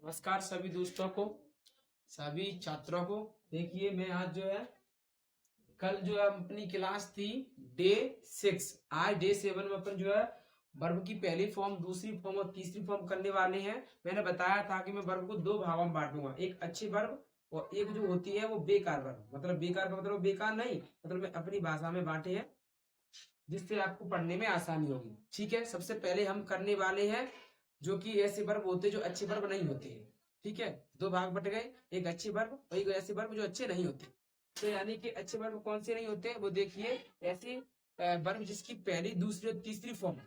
नमस्कार सभी दोस्तों को, सभी छात्रों को। देखिए मैं आज जो है कल जो है अपनी क्लास थी डे 6, आज डे 7 में अपन जो है वर्ब की पहली फॉर्म, दूसरी फॉर्म और तीसरी फॉर्म करने वाले हैं। मैंने बताया था कि मैं वर्ब को दो भागों में बांटूंगा, एक अच्छी वर्ब और एक जो होती है वो बेकार वर्ब। मतलब बेकार का मतलब बेकार नहीं, मतलब मैं अपनी भाषा में बांटे हैं जिससे आपको पढ़ने में आसानी होगी। ठीक है, सबसे पहले हम करने वाले हैं जो कि ऐसे वर्ब होते हैं जो अच्छे वर्ब नहीं होते हैं। ठीक है, दो भाग बट गए, एक अच्छे वर्ब और एक ऐसे वर्ब जो अच्छे नहीं होते। तो यानी कि अच्छे वर्ब कौन से नहीं होते वो देखिए, ऐसे वर्ब जिसकी पहली, दूसरी और तीसरी फॉर्म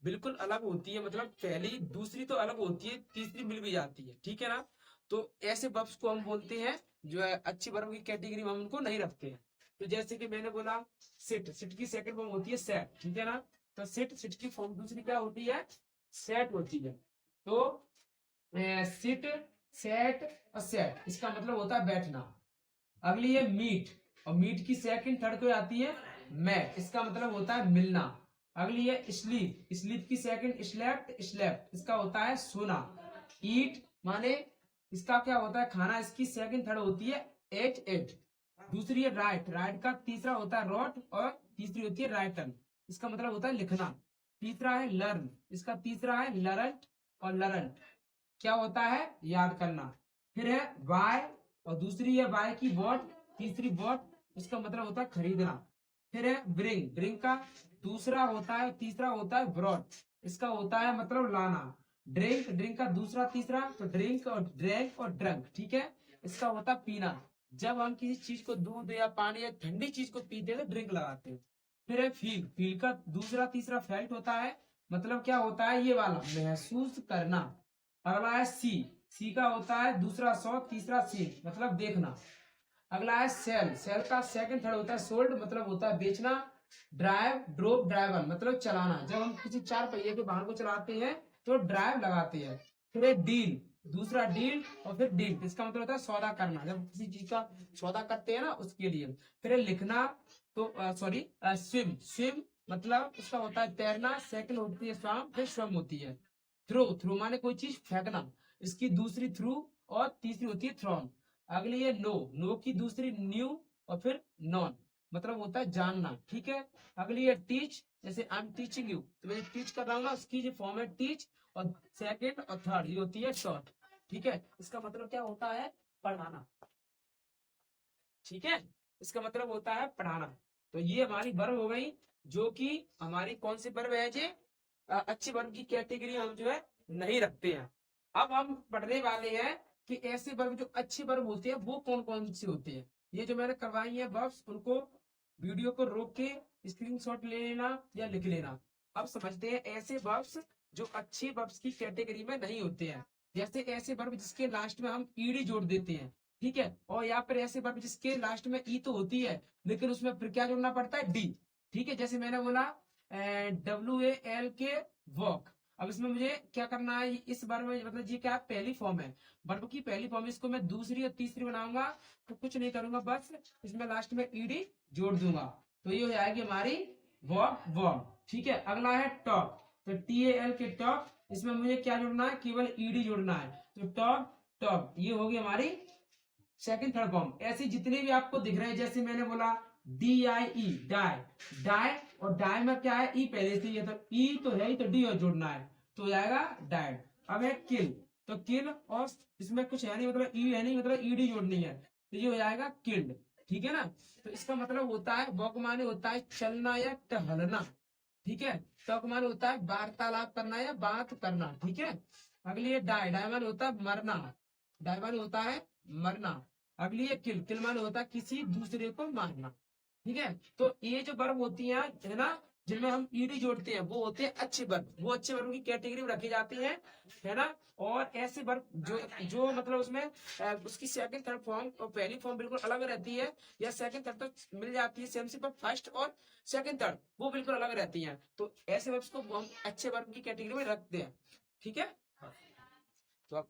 बिल्कुल अलग होती है। मतलब पहली दूसरी तो अलग होती है, तीसरी मिल भी जाती है। ठीक है ना, तो ऐसे वर्ब्स को हम बोलते हैं जो है अच्छी वर्ब की कैटेगरी में हम उनको नहीं रखते हैं। तो जैसे कि मैंने बोला सिट, सिट की सेकंड फॉर्म होती है सेट। ठीक है ना, तो सिट, सिट की फॉर्म दूसरी क्या होती है, सेट होती है। तो सिट, सेट और सेट इसका मतलब होता है बैठना। अगली है मीट, और मीट की सेकंड थर्ड को आती है मैट, इसका मतलब होता है मिलना। अगली है स्लीप, स्लीप की सेकंड स्लेप्ट, स्लेप्ट इसका होता है सोना। ईट माने इसका क्या होता है खाना, इसकी सेकंड थर्ड होती है एट, एट। दूसरी है राइट, राइट का तीसरा होता है रोट और तीसरी होती है राइटन, इसका मतलब होता है लिखना। तीसरा है लर्न, इसका तीसरा है लर्नट और लर्न क्या होता है याद करना। फिर है बाय, और दूसरी है बाय की बॉट, तीसरी बॉट इसका मतलब होता है खरीदना। फिर है ब्रिंग, ब्रिंग का दूसरा होता है, तीसरा होता है ब्रॉड, इसका होता है मतलब लाना। ड्रिंक, ड्रिंक का दूसरा तीसरा तो ड्रिंक और ड्रैंक और ड्रंक। ठीक है, इसका होता है पीना। जब हम किसी चीज को दूध या पानी या ठंडी चीज को पीते हैं तो ड्रिंक लगाते हैं। फिर है फील, फील का दूसरा तीसरा फेल्ट होता है, मतलब क्या होता है ये वाला महसूस करना। अगला है सी, सी का होता है दूसरा सौ तीसरा सी मतलब देखना। अगला है सेल, सेल का सेकंड थर्ड होता है सोल्ड, मतलब होता है बेचना। ड्राइव, ड्रोप, ड्राइवर मतलब चलाना, जब हम किसी चार पहिए के वाहन को चलाते हैं तो ड्राइव लगाते हैं। फिर है डील, दूसरा डील और फिर डील इसका मतलब होता है सौदा करना, जब किसी चीज का सौदा करते हैं ना उसके लिए। फिर है लिखना, तो सॉरी स्विम, स्विम मतलब उसका होता है तैरना, सेकंड होती है स्वाम, फिर स्वम होती है। थ्रो, थ्रो माने कोई चीज फेंकना, इसकी दूसरी थ्रू और तीसरी होती है थ्रोन। अगली है नो, नो की दूसरी न्यू और फिर नॉन मतलब होता है जानना। ठीक है, अगली है टीच, जैसे आई एम टीचिंग यू तो मैं टीच कर रहा हूँ ना, उसकी जो फॉर्म है टीच, और सेकंड और थर्ड ये होती है शॉर्ट। ठीक है, इसका मतलब क्या होता है पढ़ाना। ठीक है, इसका मतलब होता है पढ़ाना। तो ये हमारी वर्ब हो गई जो कि हमारी कौन सी वर्ब है जी, अच्छी वर्ब की कैटेगरी हम जो है नहीं रखते हैं। अब हम पढ़ने वाले हैं कि ऐसे वर्ब जो अच्छे वर्ब होते हैं वो कौन कौन से होते हैं। ये जो मैंने करवाई है वर्ब्स उनको वीडियो को रोक के स्क्रीनशॉट ले लेना या लिख लेना। अब समझते हैं ऐसे वर्ब्स जो अच्छे वर्ब्स की कैटेगरी में नहीं होते हैं। जैसे ऐसे वर्ब जिसके लास्ट में हम ईडी जोड़ देते हैं। ठीक है, और यहाँ पर ऐसे वर्ब जिसके लास्ट में ई तो होती है लेकिन उसमें फिर क्या जोड़ना पड़ता है डी। ठीक है, जैसे मैंने बोला WALK वॉक। अब इसमें मुझे क्या करना है, इस बार में मतलब ये क्या पहली फॉर्म है, वर्ब की पहली फॉर्म, इसको मैं दूसरी और तीसरी बनाऊंगा तो कुछ नहीं करूंगा, बस इसमें लास्ट में ईडी जोड़ दूंगा तो ये हो जाएगी हमारी वॉक, वॉक। ठीक है, अगला है टॉक, तो TAL के टॉक, इसमें मुझे क्या जोड़ना है, केवल ईडी जोड़ना है तो टॉक, टॉक ये होगी हमारी सेकंड थर्ड फॉर्म। ऐसे जितने भी आपको दिख रहे हैं, जैसे मैंने बोला DIE डाई, डाई और डाई में क्या है ई पहले से ही है तो ई तो है ही तो डी और जोड़ना है तो जाएगा डाइड। अब है किल, तो किल और इसमें कुछ है नहीं मतलब ई है नहीं मतलब ईडी जोड़नी है तो ये हो जाएगा किल्ड। ठीक है ना, तो इसका मतलब होता है वॉक माने होता है चलना या टहलना। ठीक है, टॉक माने होता है वार्तालाप करना या बात करना। ठीक है, अगली है डाई, डाई माने होता है मरना, डाई माने होता है मरना। अगली है किल, किल माने होता है किसी दूसरे को मारना। ठीक है, तो ये जो वर्ब होती हैं है ना जिनमें हम ईडी जोड़ते हैं वो होते हैं अच्छे वर्ब, वो अच्छे वर्ब की कैटेगरी में रखी जाती है ना। और ऐसे वर्ब जो जो मतलब उसमें उसकी सेकंड थर्ड फॉर्म और पहली फॉर्म बिल्कुल अलग रहती है, या सेकंड थर्ड तो मिल जाती है सेम सी, पर फर्स्ट और सेकंड थर्ड वो बिल्कुल अलग रहती हैं। तो ऐसे वर्ब्स को हम अच्छे वर्ब की कैटेगरी में रखते हैं। ठीक है, तो अब